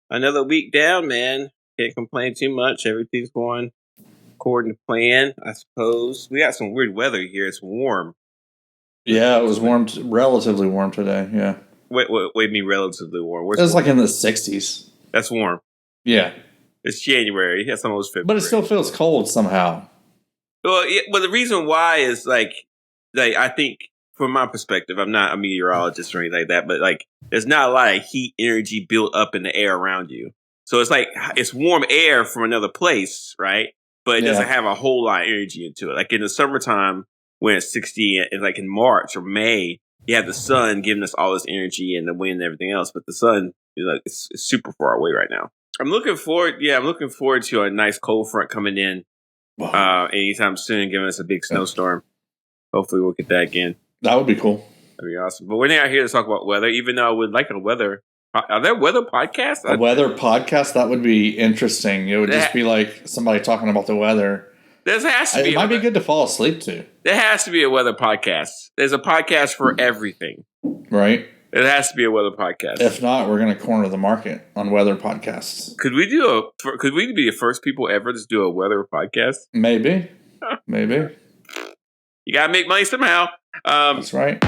Another week down, man. Can't complain too much. Everything's going according to plan, I suppose. We got some weird weather here. It's warm. Yeah, it was warm, relatively warm today. Yeah. Wait, me relatively warm. It was like in the 60s. That's warm. Yeah. It's January. That's almost February. But it still feels cold somehow. Well, yeah, but the reason why is like I think from my perspective, I'm not a meteorologist or anything like that, but like there's not a lot of heat energy built up in the air around you. So it's like it's warm air from another place, right? But it doesn't have a whole lot of energy into it. Like in the summertime when it's 60, and like in March or May, you have the sun giving us all this energy and the wind and everything else. But the sun, it's super far away right now. I'm looking forward to a nice cold front coming in anytime soon, giving us a big snowstorm. Hopefully we'll get that again. That would be cool. That'd be awesome. But we're not here to talk about weather, even though I would like a weather. Are there weather podcasts? A weather podcast? That would be interesting. It would just be like somebody talking about the weather. There has to be. It might be good to fall asleep to. There has to be a weather podcast. There's a podcast for everything. Right? It has to be a weather podcast. If not, we're going to corner the market on weather podcasts. Could we be the first people ever to do a weather podcast? Maybe. Maybe. You got to make money somehow. That's right.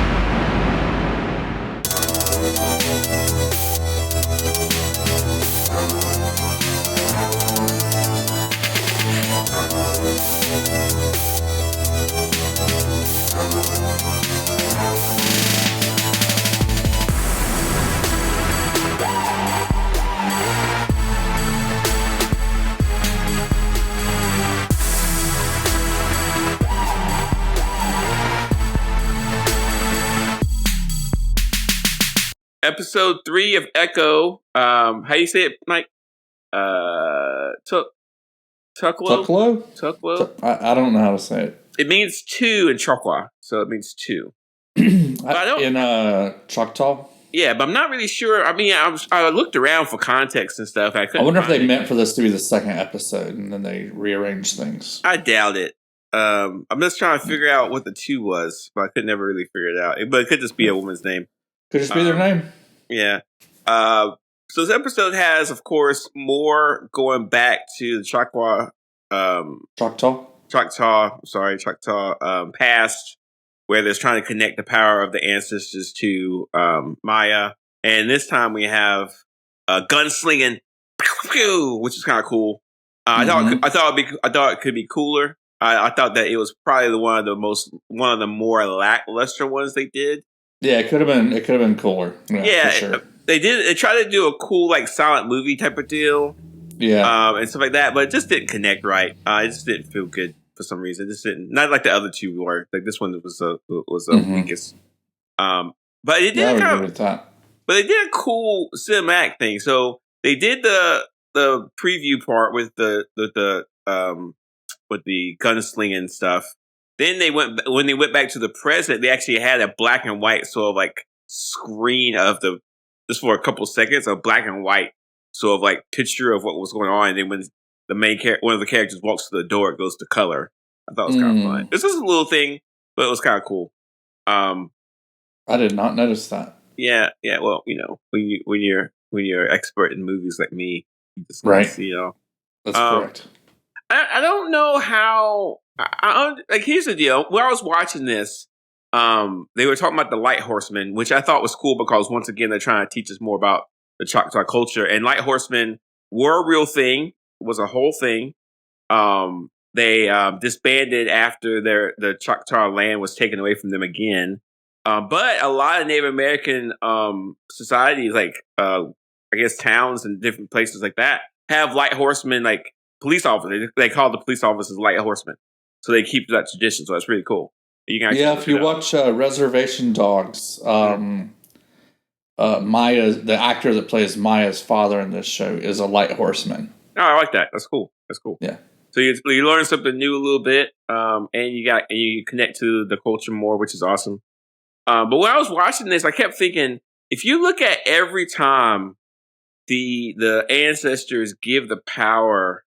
Episode 3 of Echo. How you say it, Mike? Tuklo? Tuklo? I don't know how to say it. It means two in Choctaw, so it means two. In Choctaw? Yeah, but I'm not really sure. I mean, I looked around for context and stuff. I wonder if they meant for this to be the second episode and then they rearranged things. I doubt it. I'm just trying to figure out what the 2 was, but I could never really figure it out. But it could just be a woman's name. Could just be their name. Yeah. So this episode has, of course, more going back to the Choctaw past, where they're trying to connect the power of the ancestors to Maya. And this time we have gunslinging, which is kind of cool. I thought it could be cooler. I thought that it was probably one of the more lackluster ones they did. Yeah, it could have been cooler. Yeah, for sure. They tried to do a cool like silent movie type of deal. Yeah. And stuff like that, but it just didn't connect right. It just didn't feel good for some reason. It just didn't, not like the other 2 were. Like this one was the weakest. But it did but they did a cool cinematic thing. So they did the preview part with the gunslinging stuff. Then when they went back to the present, they actually had a black and white sort of like screen of just for a couple seconds, a black and white sort of like picture of what was going on. And then when one of the characters walks to the door, it goes to color. I thought it was kind of fun. This is a little thing, but it was kind of cool. I did not notice that. Yeah. Well, when you're expert in movies like me, you just see, That's correct. I don't know how. Like, here's the deal. When I was watching this, they were talking about the Lighthorsemen, which I thought was cool because once again they're trying to teach us more about the Choctaw culture. And Lighthorsemen were a real thing. It was a whole thing. They disbanded after the Choctaw land was taken away from them again. But a lot of Native American societies, like I guess towns and different places like that, have Lighthorsemen, like police officers. They call the police officers Lighthorsemen. So they keep that tradition. So that's really cool. If you watch Reservation Dogs, Maya, the actor that plays Maya's father in this show, is a Lighthorseman. Oh, I like that. That's cool. Yeah. So you learn something new a little bit, and you connect to the culture more, which is awesome. But when I was watching this, I kept thinking, if you look at every time the ancestors give the power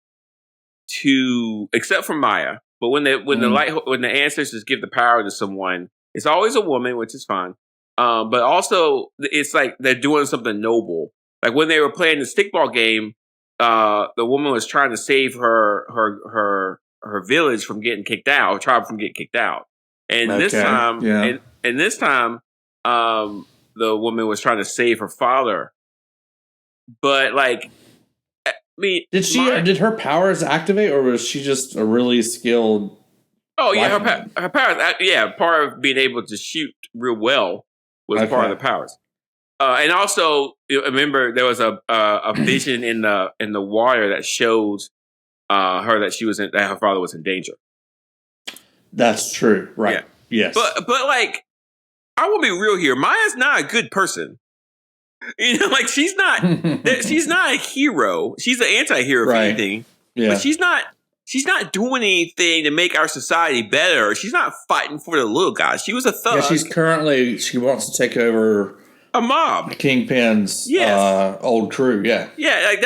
to, except for Maya, but when the ancestors give the power to someone, it's always a woman, which is fine. But also, it's like they're doing something noble. Like when they were playing the stickball game, the woman was trying to save her village from getting kicked out, or tribe from getting kicked out. And this time, the woman was trying to save her father. But like, I mean, did her powers activate, or was she just a really skilled? Oh yeah, her powers. Yeah, part of being able to shoot real well was part of the powers. And also, remember there was a vision in the water that showed her that that her father was in danger. That's true, right? Yeah. Yes, but like, I will be real here. Maya's not a good person. You know, like she's not a hero. She's an anti-hero, if anything. Yeah. But she's not doing anything to make our society better. She's not fighting for the little guys. She was a thug. Yeah, she wants to take over a mob. Kingpin's old crew, yeah. Yeah, like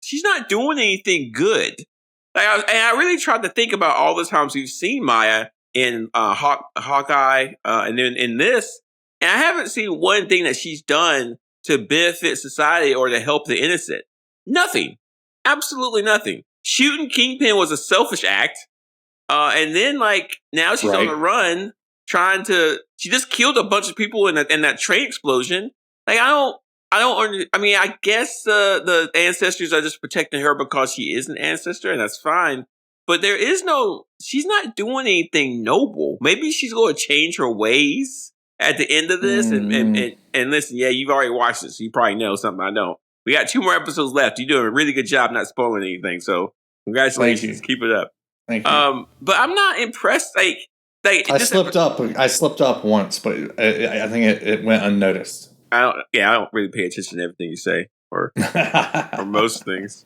she's not doing anything good. Like, I really tried to think about all the times we've seen Maya in Hawkeye, and then in this, and I haven't seen one thing that she's done to benefit society or to help the innocent. Nothing. Absolutely nothing. Shooting Kingpin was a selfish act. And then like now she's on the run she just killed a bunch of people in that train explosion. Like I mean, I guess the ancestors are just protecting her because she is an ancestor, and that's fine. But she's not doing anything noble. Maybe she's going to change her ways at the end of this. And listen, yeah, you've already watched it, so you probably know something I don't. We got 2 more episodes left. You're doing a really good job not spoiling anything. So congratulations. Keep it up. Thank you. But I'm not impressed. Like I slipped up once, but I think it went unnoticed. I don't really pay attention to everything you say or most things.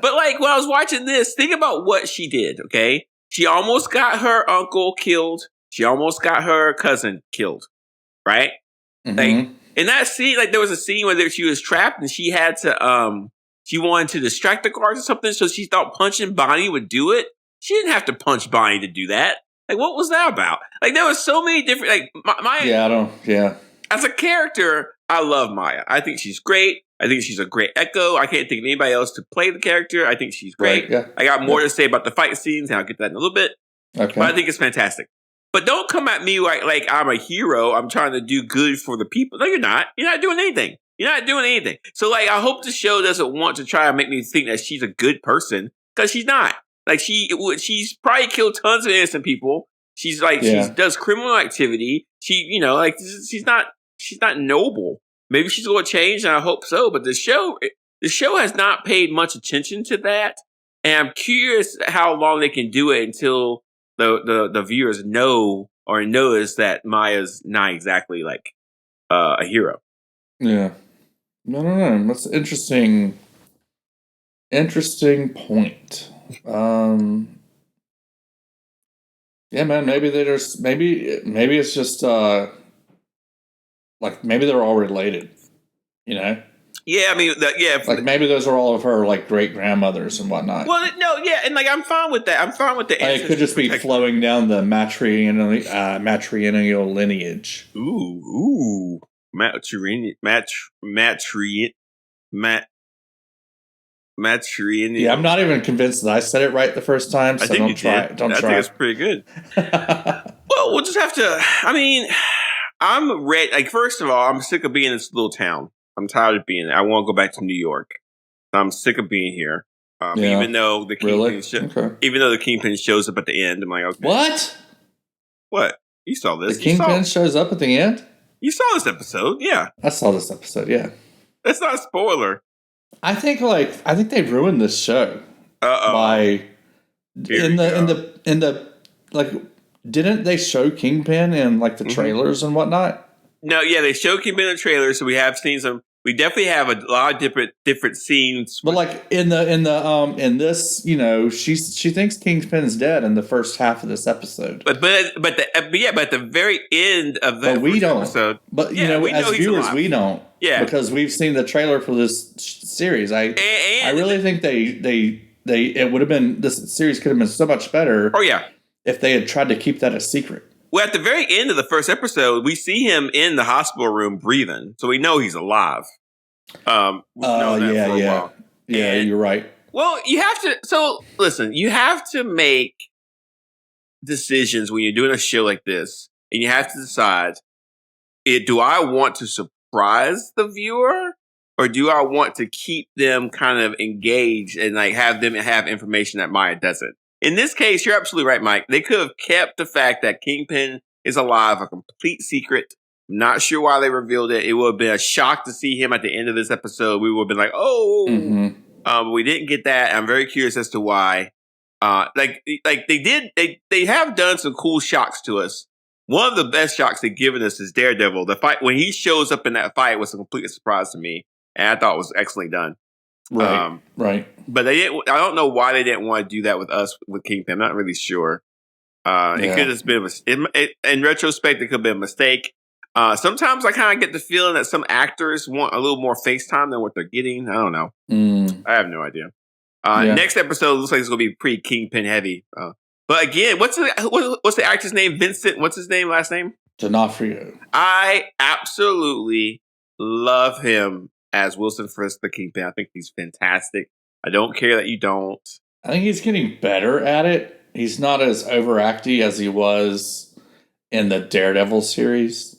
But like when I was watching this, think about what she did, okay? She almost got her uncle killed. She almost got her cousin killed, right? Mm-hmm. Like in that scene, like there was a scene where she was trapped and she had to she wanted to distract the guards or something, so she thought punching Bonnie would do it. She didn't have to punch Bonnie to do that. Like, what was that about? Like, there was so many different, like, Maya. As a character, I love Maya. I think she's great. I think she's a great Echo. I can't think of anybody else to play the character. I think she's great. Right, yeah. I got more to say about the fight scenes, and I'll get that in a little bit. Okay. But I think it's fantastic. But don't come at me like I'm a hero. I'm trying to do good for the people. No, you're not. You're not doing anything. You're not doing anything. So, like, I hope the show doesn't want to try and make me think that she's a good person, because she's not. Like, she's probably killed tons of innocent people. She's like, she does criminal activity. She, like, she's not noble. Maybe she's going to change, and I hope so. But the show has not paid much attention to that. And I'm curious how long they can do it until the viewers know or notice that Maya's not exactly like a hero. Yeah. No. That's an interesting point. Yeah, man. Maybe it's just like maybe they're all related. Yeah, I mean, like maybe those are all of her like great grandmothers and whatnot. Well, no, yeah, and like I'm fine with that. I'm fine with the. It could just be flowing down the matrilineal lineage. Ooh, matrilineal. Yeah, I'm not even convinced that I said it right the first time. So don't try. Don't try. I think it's pretty good. Well, we'll just have to. I mean, I'm ready. Like, first of all, I'm sick of being in this little town. I'm tired of being there. I want to go back to New York. I'm sick of being here. Even though the Kingpin shows up at the end, I'm like, okay. What? You saw this? The Kingpin shows up at the end? You saw this episode, yeah. I saw this episode, yeah. That's not a spoiler. I think they ruined this show. By in the like, didn't they show Kingpin in like the trailers and whatnot? No, yeah, they show Kingpin in the trailer, so we have seen some. We definitely have a lot of different scenes. But like in this, she thinks Kingpin's dead in the first half of this episode. But at the very end of that episode. But as viewers, we don't. Yeah, because we've seen the trailer for this series. I really think it would have been, this series could have been so much better. Oh yeah, if they had tried to keep that a secret. Well, at the very end of the first episode, we see him in the hospital room breathing, so we know he's alive. Yeah, you're right. Well, you have to. So listen, you have to make decisions when you're doing a show like this, and you have to decide: do I want to surprise the viewer, or do I want to keep them kind of engaged and like have them have information that Maya doesn't? In this case, you're absolutely right, Mike. They could have kept the fact that Kingpin is alive a complete secret. I'm not sure why they revealed it. It would have been a shock to see him at the end of this episode. We would have been like, oh. Mm-hmm. We didn't get that. I'm very curious as to why. They have done some cool shocks to us. One of the best shocks they've given us is Daredevil. The fight when he shows up in that fight was a complete surprise to me, and I thought it was excellently done. Right. But they didn't. I don't know why they didn't want to do that with us with Kingpin. I'm not really sure. It could have been in retrospect. It could have been a mistake. Sometimes I kind of get the feeling that some actors want a little more face time than what they're getting. I don't know. I have no idea. Next episode looks like it's going to be pretty Kingpin heavy. But again, what's the actor's name? Vincent. What's his name? Last name? D'Onofrio. I absolutely love him as Wilson Frisk, the Kingpin. I think he's fantastic. I don't care that you don't. I think he's getting better at it. He's not as overacty as he was in the Daredevil series.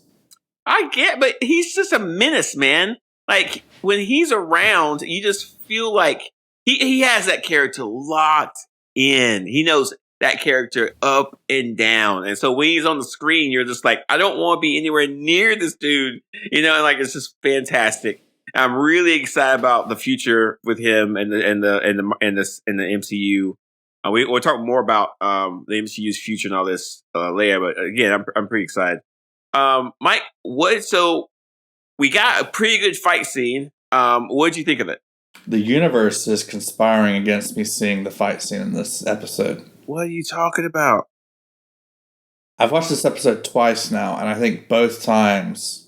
I get, but he's just a menace, man. Like when he's around, you just feel like he has that character locked in. He knows that character up and down. And so when he's on the screen, you're just like, I don't want to be anywhere near this dude. And like it's just fantastic. I'm really excited about the future with him and the MCU. We'll talk more about the MCU's future and all this later. But again, I'm pretty excited. Mike, so we got a pretty good fight scene. What did you think of it? The universe is conspiring against me seeing the fight scene in this episode. What are you talking about? I've watched this episode twice now, and I think both times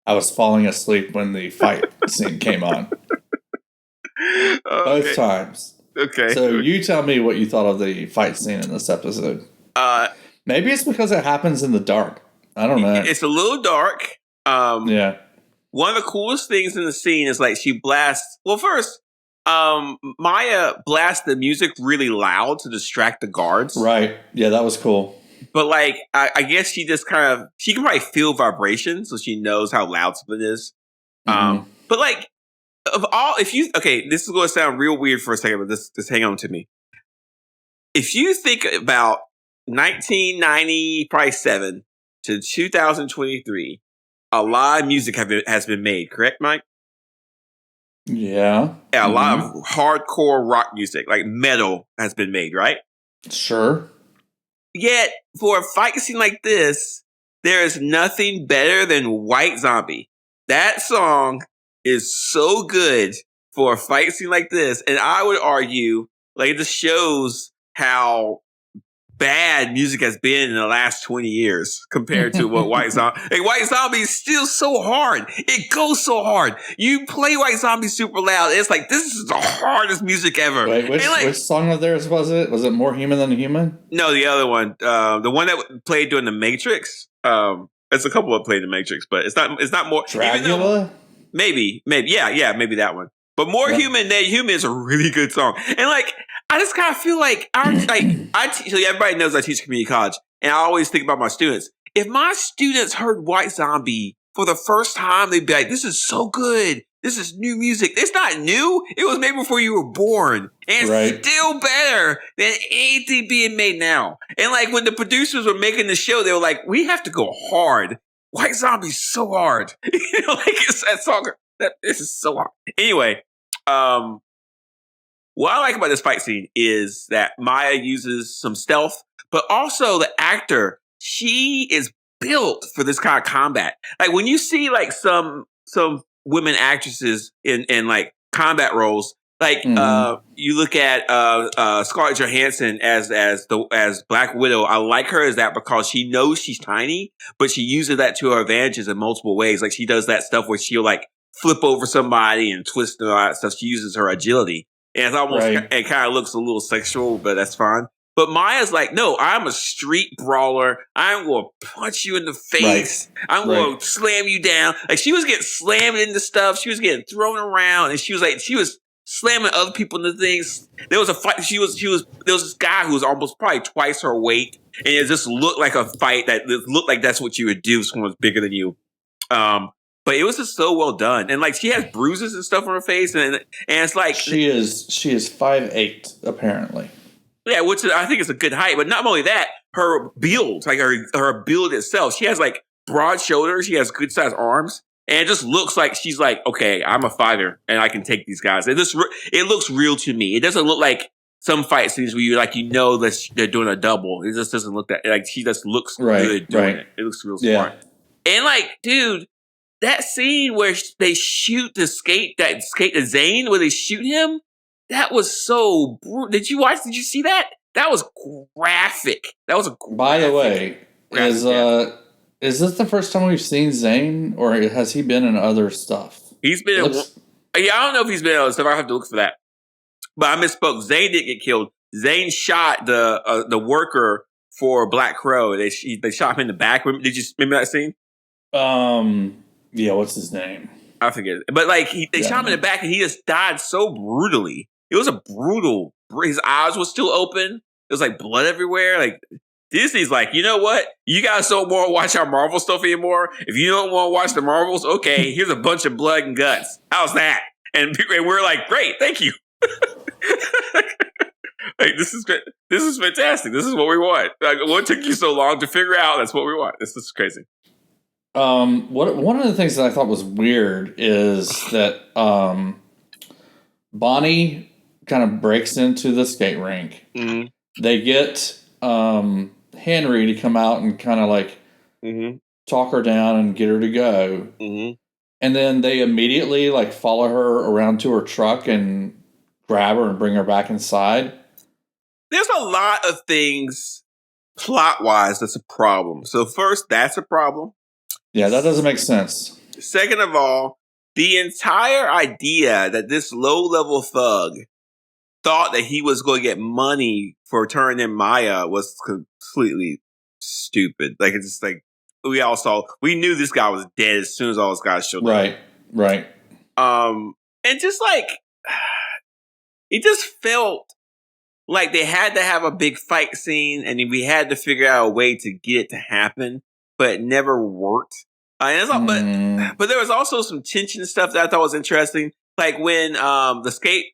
I was falling asleep when the fight scene came on. Both times. Okay. So you tell me what you thought of the fight scene in this episode. Maybe it's because it happens in the dark. I don't know. It's a little dark. Yeah. One of the coolest things in the scene is like she blasts. Well, first, Maya blasts the music really loud to distract the guards. Right. Yeah, that was cool. But like, I guess she just she can probably feel vibrations, so she knows how loud something is. But like, this is going to sound real weird for a second, but just hang on to me. If you think about 1997 to 2023, a lot of music has been made, correct, Mike? Yeah. A lot of hardcore rock music, like metal, has been made, right? Sure. Yet, for a fight scene like this, there is nothing better than White Zombie. That song is so good for a fight scene like this, and I would argue, like, this shows how bad music has been in the last 20 years compared to what White Zombie. Like, White Zombie is still so hard. It goes so hard. You play White Zombie super loud, it's like, this is the hardest music ever. Wait, which song of theirs was it? Was it More Human Than a Human? No, the other one. The one that played during The Matrix. It's a couple that played The Matrix, but it's not more. Dracula? Maybe. Yeah, maybe that one. But More Human Than Human is a really good song. And like, I just kind of feel like everybody knows I teach community college, and I always think about my students. If my students heard White Zombie for the first time, they'd be like, "This is so good. This is new music. It's not new. It was made before you were born, and it's still better than anything being made now." And like when the producers were making the show, they were like, "We have to go hard. White Zombie's so hard." Like it's that song. This is so hard. Anyway. What I like about this fight scene is that Maya uses some stealth, but also the actor, she is built for this kind of combat. Like when you see like some women actresses in like combat roles, like you look at Scarlett Johansson as Black Widow. I like her as that because she knows she's tiny, but she uses that to her advantages in multiple ways. Like she does that stuff where she'll like flip over somebody and twist and all that stuff. She uses her agility. And it's almost, it kind of looks a little sexual, but that's fine. But Maya's like, no, I'm a street brawler. I'm going to punch you in the face. Right. I'm going to slam you down. Like, she was getting slammed into stuff. She was getting thrown around. And she was slamming other people into things. There was a fight. There was this guy who was almost probably twice her weight. And it just looked like a fight that looked like that's what you would do if someone was bigger than you. But it was just so well done. And like, she has bruises and stuff on her face. And it's like, she is 5'8", apparently. Yeah, which I think is a good height. But not only that, her build, like her build itself, she has like broad shoulders. She has good sized arms. And it just looks like she's like, okay, I'm a fighter and I can take these guys. It looks real to me. It doesn't look like some fight scenes where that they're doing a double. It just doesn't look that, like, she just looks good doing it. It looks real smart. And like, dude, that scene where they shoot the Zane, where they shoot him, that was so brutal. Did you see that? That was graphic. By the way, is this the first time we've seen Zane, or has he been in other stuff? He's been I don't know if he's been in other stuff. I'll have to look for that. But I misspoke. Zane didn't get killed. Zane shot the worker for Black Crow. They shot him in the back. Did you remember that scene? Yeah, what's his name? I forget. But like, they shot him in the back, and he just died so brutally. It was a brutal. His eyes were still open. It was like blood everywhere. Like, Disney's like, you know what? You guys don't want to watch our Marvel stuff anymore. If you don't want to watch the Marvels, okay, here's a bunch of blood and guts. How's that? And we're like, great, thank you. Like, this is great. This is fantastic. This is what we want. Like, what took you so long to figure out? That's what we want. This is crazy. One of the things that I thought was weird is that Bonnie kind of breaks into the skate rink. Mm-hmm. They get Henry to come out and kind of like talk her down and get her to go. Mm-hmm. And then they immediately like follow her around to her truck and grab her and bring her back inside. There's a lot of things plot-wise that's a problem. So first, that's a problem. Yeah, that doesn't make sense. Second of all, the entire idea that this low-level thug thought that he was going to get money for turning in Maya was completely stupid. Like, it's just like, we knew this guy was dead as soon as all those guys showed up. Right. And just like, it just felt like they had to have a big fight scene, and we had to figure out a way to get it to happen, but it never worked. But there was also some tension stuff that I thought was interesting. Like when the skate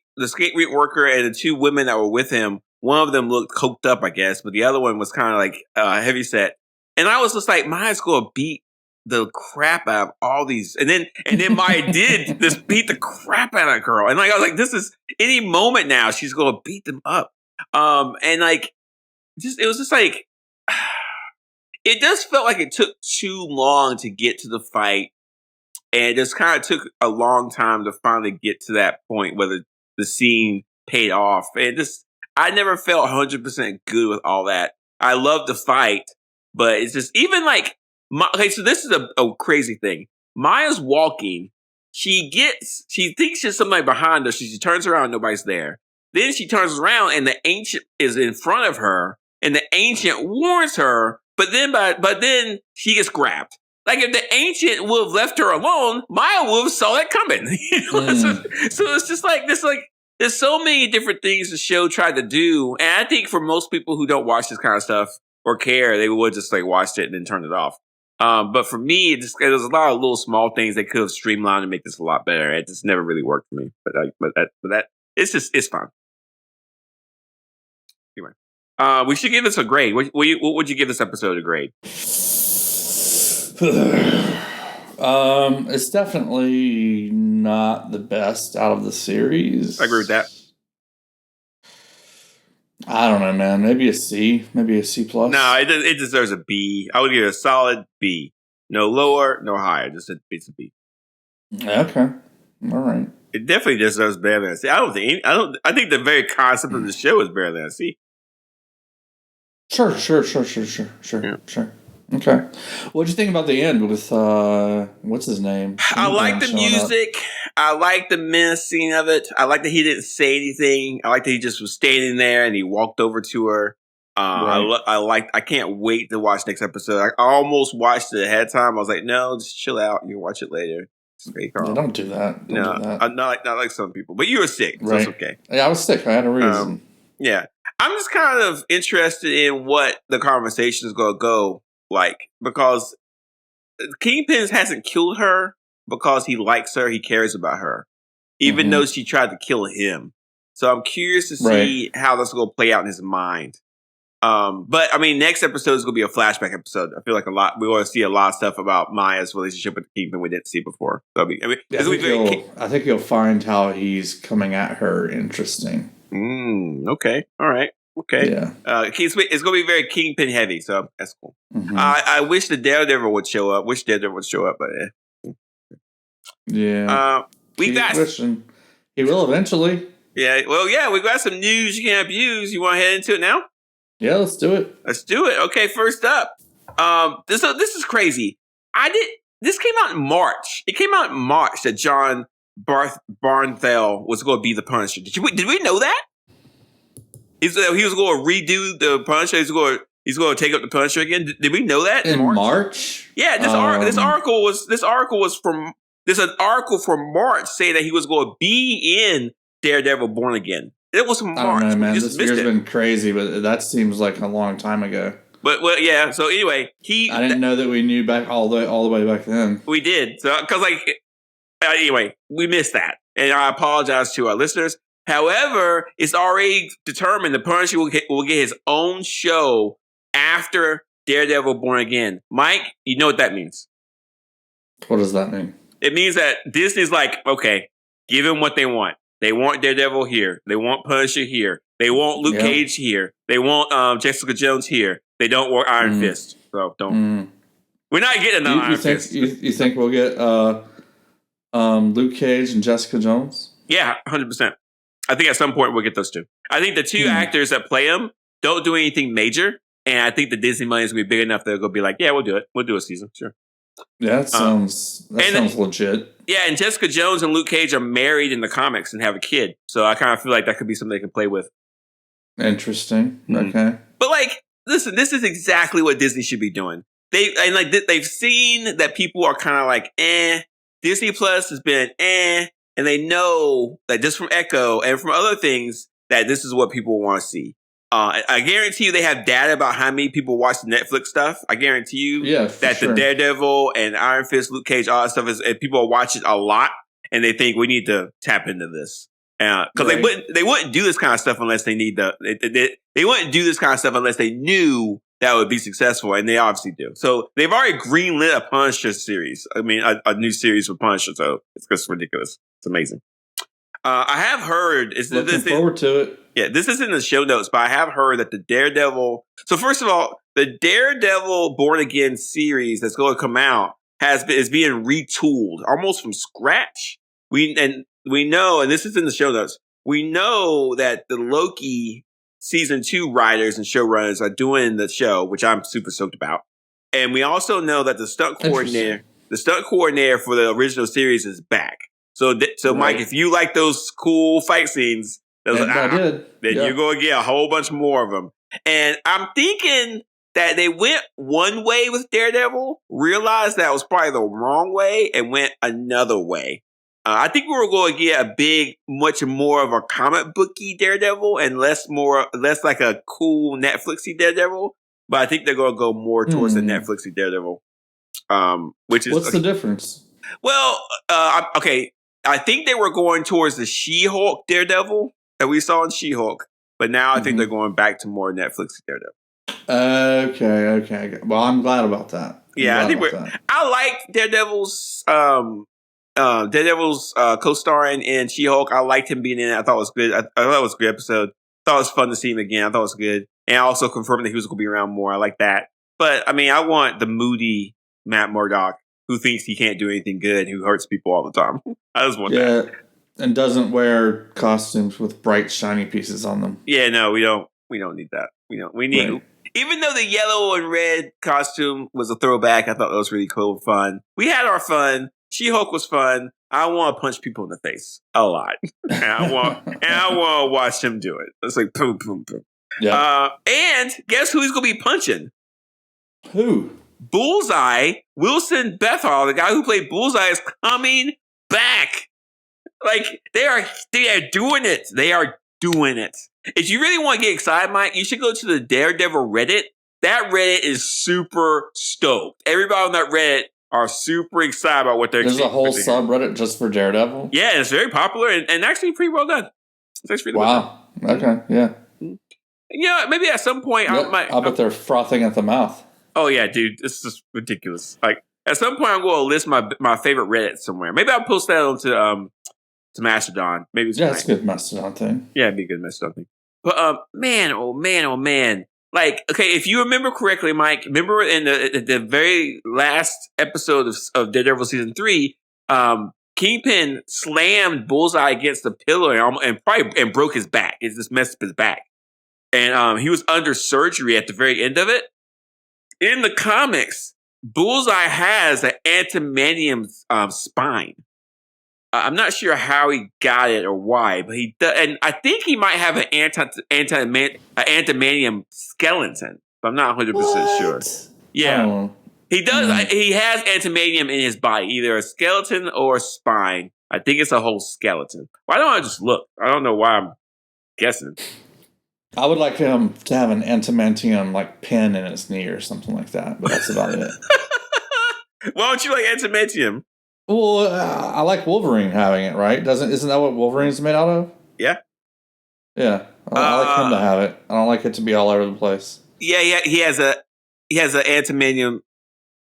rink worker and the two women that were with him, one of them looked coked up, I guess, but the other one was kind of like heavy set. And I was just like, Maya's going to beat the crap out of all these. And then Maya did just beat the crap out of that girl. And like, I was like, this is any moment now, she's going to beat them up. And like, it was just like, it just felt like it took too long to get to the fight. And it just kind of took a long time to finally get to that point where the scene paid off. And I never felt 100% good with all that. I love the fight, but it's just, even like, so this is a crazy thing. Maya's walking. She thinks there's somebody behind her. She turns around, nobody's there. Then she turns around and the ancient is in front of her, and the ancient warns her, but then she gets grabbed. Like, if the ancient would have left her alone, Maya would have saw that coming. So it's just like this. Like, there's so many different things the show tried to do, and I think for most people who don't watch this kind of stuff or care, they would just like watched it and then turn it off. But for me, there's a lot of little small things they could have streamlined and make this a lot better. It just never really worked for me. But it's fine. Anyway, we should give this a grade. What would you give this episode a grade? It's definitely not the best out of the series. I agree with that. I don't know, man. Maybe a C. Maybe a C plus. No, it deserves a B. I would give it a solid B. No lower, no higher. Just it's a B. Okay. All right. It definitely deserves better than a C. I think the very concept of the show is better than a C. Sure. Okay. What'd you think about the end with what's his name? I like the music. I like the menacing of it. I like that he didn't say anything. I like that he just was standing there and he walked over to her. I can't wait to watch next episode. I almost watched it ahead of time. I was like, no, just chill out. You can watch it later. Yeah, don't do that. Don't do that. Not like some people. But you were sick, so it's okay. Yeah, I was sick. I had a reason. Yeah. I'm just kind of interested in what the conversation is going to go like, because Kingpin hasn't killed her because he likes her, he cares about her, even though she tried to kill him. So I'm curious to see how that's going to play out in his mind. But I mean, next episode is going to be a flashback episode. I feel like we want to see a lot of stuff about Maya's relationship with the Kingpin we didn't see before. So I think you'll find how he's coming at her interesting. Okay. All right. Okay. Yeah. It's going to be very Kingpin heavy, so that's cool. I wish the Daredevil would show up. But yeah. We got wishing. He will eventually. Yeah. Well, yeah. We got some news you can abuse. You want to head into it now? Yeah, let's do it. Okay. First up, this is crazy. This came out in March. It came out in March that Jon Bernthal was going to be the Punisher. Did we know that? He was going to redo the Punisher. He's going to take up the Punisher again. Did we know that in March? Yeah, this article was from from March saying that he was going to be in Daredevil Born Again. It was from March. I don't know, man. This year's been crazy, but that seems like a long time ago. But well, yeah. So anyway, I didn't know that we knew back all the way back then. We did. So because anyway, we missed that, and I apologize to our listeners. However, it's already determined the Punisher will get his own show after Daredevil Born Again. Mike, you know what that means? What does that mean? It means that Disney's like, okay, give them what they want. They want Daredevil here. They want Punisher here. They want Luke Cage here. They want Jessica Jones here. They don't want Iron Fist. So don't. We're not getting another Iron Fist. You think we'll get Luke Cage and Jessica Jones? Yeah, 100%. I think at some point we'll get those two. I think the two actors that play them don't do anything major. And I think the Disney money is going to be big enough that they'll go be like, yeah, we'll do it. We'll do a season. Sure. Yeah, that sounds legit. Yeah, and Jessica Jones and Luke Cage are married in the comics and have a kid. So I kind of feel like that could be something they can play with. Interesting. Okay. But listen, this is exactly what Disney should be doing. They've seen that people are kind of like, Disney Plus has been, and they know that just from Echo and from other things that this is what people want to see. I guarantee you they have data about how many people watch the Netflix stuff. I guarantee you that the Daredevil and Iron Fist, Luke Cage, all that stuff is people watch it a lot, and they think we need to tap into this. Because they wouldn't do this kind of stuff unless they they wouldn't do this kind of stuff unless they knew that would be successful, and they obviously do. So they've already greenlit a Punisher series. I mean, a new series with Punisher. So it's just ridiculous. It's amazing. I have heard. Looking forward to it. Yeah, this is in the show notes, but I have heard that the Daredevil. So first of all, the Daredevil Born Again series that's going to come out is being retooled almost from scratch. We know, and this is in the show notes. We know that the Loki season 2 writers and showrunners are doing the show, which I'm super stoked about. And we also know that the stunt coordinator for the original series is back. So Mike, if you like those cool fight scenes, I did. Then you're going to get a whole bunch more of them. And I'm thinking that they went one way with Daredevil, realized that was probably the wrong way, and went another way. I think we were going to get much more of a comic booky Daredevil and less like a cool Netflixy Daredevil. But I think they're going to go more towards the Netflixy Daredevil. What's the difference? Well, okay. I think they were going towards the She-Hulk Daredevil that we saw in She-Hulk, but now I think they're going back to more Netflix Daredevil. Okay. Well, I'm glad about that. I liked Daredevil's co-starring in She-Hulk. I liked him being in it. I thought it was good. I thought it was a good episode. I thought it was fun to see him again. I thought it was good. And I also confirmed that he was going to be around more. I like that. But, I mean, I want the moody Matt Murdock who thinks he can't do anything good, who hurts people all the time. I just want that. And doesn't wear costumes with bright, shiny pieces on them. Yeah, no, we don't need that. We need even though the yellow and red costume was a throwback, I thought that was really cool and fun. We had our fun. She-Hulk was fun. I want to punch people in the face a lot. And I want to watch him do it. It's like boom, boom, boom. Yeah. And guess who he's going to be punching? Who? Bullseye. Wilson Bethel, the guy who played Bullseye, is coming back. Like, they are doing it. They are doing it. If you really want to get excited, Mike, you should go to the Daredevil Reddit. That Reddit is super stoked. Everybody on that Reddit are super excited about what they're There's a whole subreddit just for Daredevil? Yeah, it's very popular and actually pretty well done. It's actually really well done. Okay, yeah. Yeah, maybe at some point I bet they're frothing at the mouth. Oh yeah, dude, this is ridiculous. Like at some point I'm going to list my favorite Reddit somewhere. Maybe I'll post that onto to Mastodon. Maybe it's it's a good Mastodon thing. Yeah, it'd be a good Mastodon thing. But man, oh man. Like, okay, if you remember correctly, Mike, remember in the very last episode of Daredevil season 3, Kingpin slammed Bullseye against the pillar and broke his back. It just messed up his back. And he was under surgery at the very end of it. In the comics, Bullseye has an adamantium spine. I'm not sure how he got it or why, but he does, and I think he might have an adamantium skeleton, but I'm not 100% sure. Yeah, he does. He has adamantium in his body, either a skeleton or a spine. I think it's a whole skeleton. Why don't I just look? I don't know why I'm guessing. I would like him to have an adamantium like pin in his knee or something like that, but that's about it. Why don't you like adamantium? Well, I like Wolverine having it, right? Isn't that what Wolverine's made out of? Yeah. Yeah. I like him to have it. I don't like it to be all over the place. Yeah. He has an adamantium.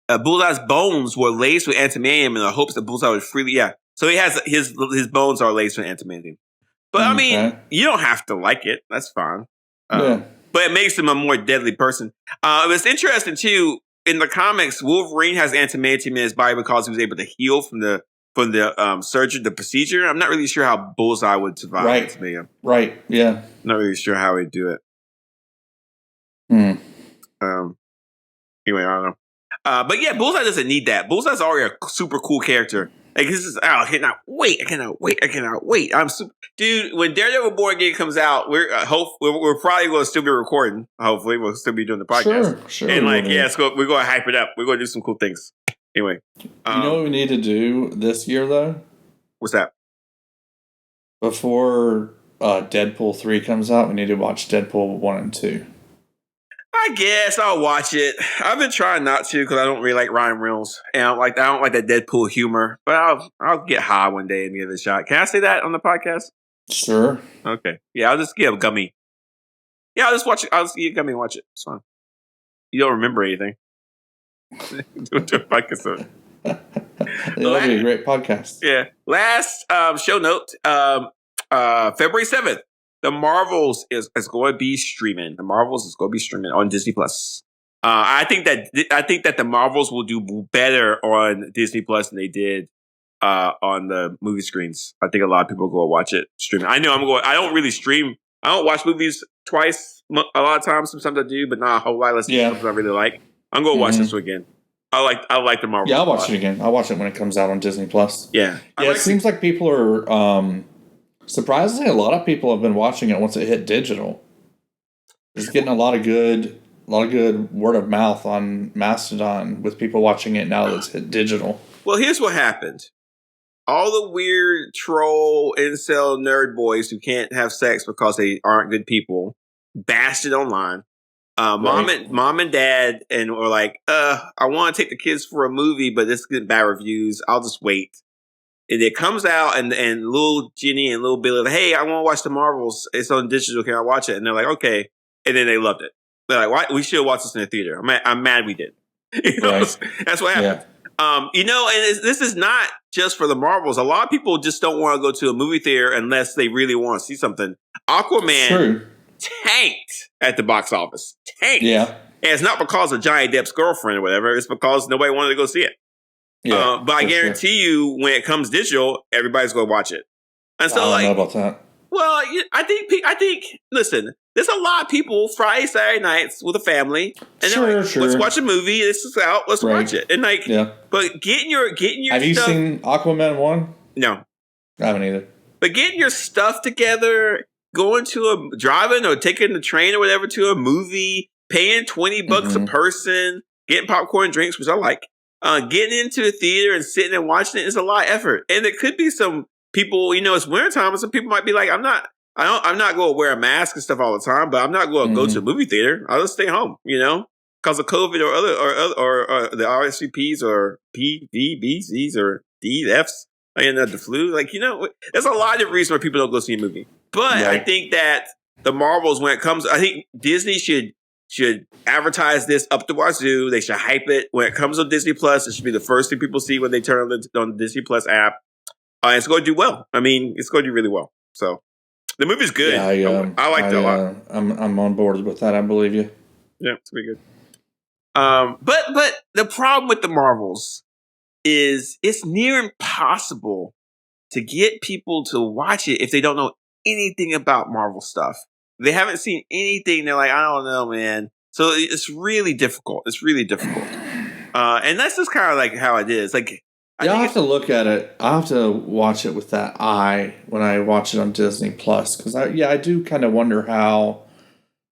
Bullseye's bones were laced with adamantium in the hopes that Bullseye would freely. Yeah. So he has his bones are laced with adamantium. But I mean, you don't have to like it. That's fine. But it makes him a more deadly person. It's interesting too. In the comics, Wolverine has adamantium in his body because he was able to heal from the surgery, the procedure. I'm not really sure how Bullseye would survive adamantium. Right. Yeah. Not really sure how he'd do it. Anyway, I don't know. But yeah, Bullseye doesn't need that. Bullseye's already a super cool character. Like this is, I cannot wait. I'm super, dude. When Daredevil Born Again comes out, we're probably going to still be recording. Hopefully, we'll still be doing the podcast. Sure. And we're going to hype it up. We're going to do some cool things. Anyway, you know what we need to do this year though? What's that? Before Deadpool 3 comes out, we need to watch Deadpool 1 and 2. I guess I'll watch it. I've been trying not to because I don't really like Ryan Reynolds, and I don't like that Deadpool humor. But I'll get high one day and give it a shot. Can I say that on the podcast? Sure. Okay. Yeah, I'll just give a gummy. Yeah, I'll just watch it. I'll just eat a gummy and watch it. It's fine. You don't remember anything. Do a podcast. It'll be a great podcast. Yeah. Last show note. February 7th. The Marvels is going to be streaming. The Marvels is going to be streaming on Disney Plus. I think that the Marvels will do better on Disney Plus than they did on the movie screens. I think a lot of people go watch it streaming. I know I'm going. I don't really stream. I don't watch movies twice. A lot of times, sometimes I do, but not a whole lot. Let's see something I really like. I'm going to watch this one again. I like the Marvels. Yeah, I'll watch it again. I'll watch it when it comes out on Disney Plus. Yeah. It seems like people are. Surprisingly, a lot of people have been watching it once it hit digital. It's getting a lot of good word of mouth on Mastodon with people watching it now that it's hit digital. Well, here's what happened. All the weird troll, incel, nerd boys who can't have sex because they aren't good people bashed it online. Mom and dad were like, I want to take the kids for a movie, but this is getting bad reviews. I'll just wait. And it comes out, and little Jenny and little Billy are like, hey, I want to watch the Marvels. It's on digital. Can I watch it? And they're like, okay. And then they loved it. They're like, why? We should watch this in the theater. I'm mad we did. That's what happened. Yeah. And this is not just for the Marvels. A lot of people just don't want to go to a movie theater unless they really want to see something. Aquaman tanked at the box office. Tanked. Yeah. And it's not because of Johnny Depp's girlfriend or whatever. It's because nobody wanted to go see it. Yeah, but I guarantee you, when it comes digital, everybody's going to watch it. And so, I don't know about that. Well, I think. Listen, there's a lot of people Friday, Saturday nights with a family, and they're like, let's watch a movie. This is out. Let's watch it. And but getting your Have you seen Aquaman 1? No, I haven't either. But getting your stuff together, driving or taking the train or whatever to a movie, paying $20 a person, getting popcorn and drinks, which I like. Getting into a theater and sitting and watching it is a lot of effort. And there could be some people, it's wintertime, and some people might be like, I'm not going to wear a mask and stuff all the time, but I'm not going to go to a movie theater. I'll just stay home, because of COVID or the RSVPs or PVBCs or DFs, the flu. There's a lot of reasons why people don't go see a movie. But I think that the Marvels, when it comes, I think Disney should advertise this up the wazoo. They should hype it. When it comes on Disney Plus, it should be the first thing people see when they turn on the Disney Plus app. It's going to do well. It's going to do really well. So the movie's good. Yeah, I liked it a lot. I'm on board with that. I believe you. Yeah, it's pretty good. But the problem with the Marvels is it's near impossible to get people to watch it if they don't know anything about Marvel stuff. They haven't seen anything. They're like, I don't know, man. So it's really difficult. And that's just kind of like how it is. I have to look at it. I have to watch it with that eye when I watch it on Disney Plus. Because I do kind of wonder how,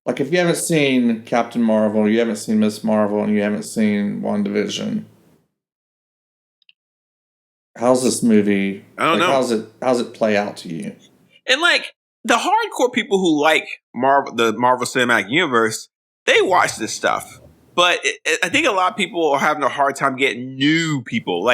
if you haven't seen Captain Marvel, you haven't seen Miss Marvel, and you haven't seen WandaVision, how's this movie? I don't know. How's it play out to you? And the hardcore people who like the Marvel Cinematic Universe, they watch this stuff. But I think a lot of people are having a hard time getting new people.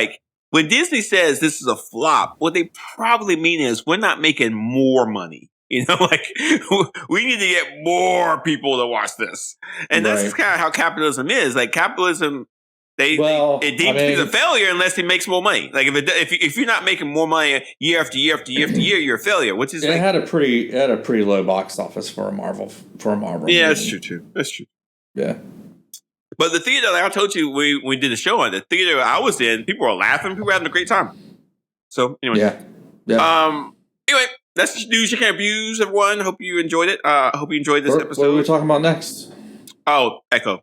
When Disney says this is a flop, what they probably mean is we're not making more money. We need to get more people to watch this. And that's just kind of how capitalism is. Capitalism, it deems things a failure unless it makes more money. If you're not making more money year after year after year after year, you're a failure. Which is it had a pretty low box office for a Marvel. Yeah, movie. that's true too. That's true. Yeah. But the theater, I told you, we did a show on the theater I was in. People were laughing. People were having a great time. So anyway, yeah. Anyway, that's the news you can't abuse, everyone. Hope you enjoyed it. Hope you enjoyed this episode. What are we talking about next? Oh, Echo.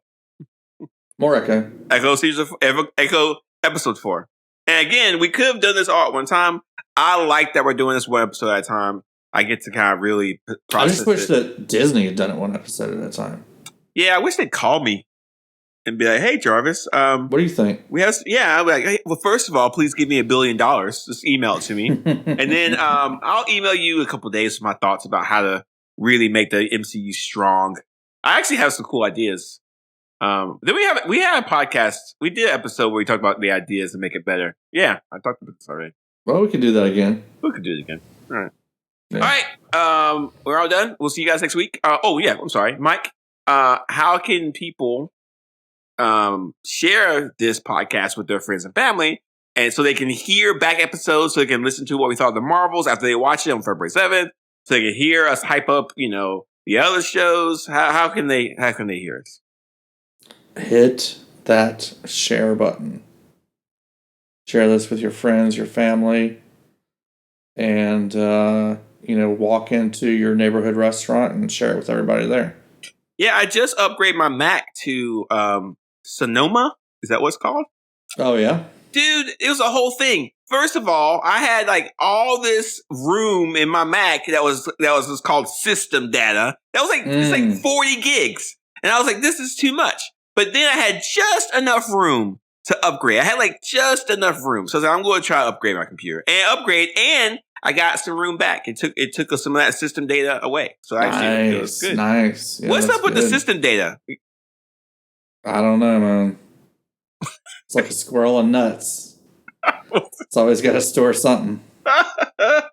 More Echo. Echo episode 4. And again, we could have done this all at one time. I like that we're doing this one episode at a time. I get to kind of really process I just wish that Disney had done it one episode at a time. Yeah, I wish they'd call me and be like, "Hey, Jarvis, what do you think?" I'm like, hey, well, first of all, please give me $1 billion. Just email it to me, and then I'll email you a couple of days with my thoughts about how to really make the MCU strong. I actually have some cool ideas. Then we had a podcast. We did an episode where we talked about the ideas to make it better. Yeah, I talked about this already. Well, we can do that again. We could do it again. All right. Yeah. All right. We're all done. We'll see you guys next week. I'm sorry, Mike. How can people share this podcast with their friends and family, and so they can hear back episodes, so they can listen to what we thought of the Marvels after they watch it on February 7th, so they can hear us hype up, the other shows. How can they hear us? Hit that share button. Share this with your friends, your family, and walk into your neighborhood restaurant and share it with everybody there. Yeah, I just upgraded my Mac to Sonoma. Is that what it's called? Oh, yeah. Dude, it was a whole thing. First of all, I had all this room in my Mac that was just called system data. That was it's 40 gigs. And I was like, this is too much. But then I had just enough room to upgrade. I had just enough room. So I was like, I'm going to try to upgrade my computer. And I got some room back. It took some of that system data away. So actually, it was good. Nice. Yeah, what's up with the system data? I don't know, man. It's like a squirrel and nuts. It's always got to store something. But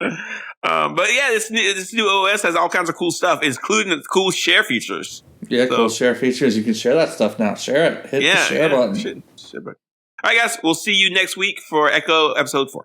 yeah, this new OS has all kinds of cool stuff, including the cool share features. Yeah, cool share features. You can share that stuff now. Share it. Hit the share button. All right, guys. We'll see you next week for Echo episode 4.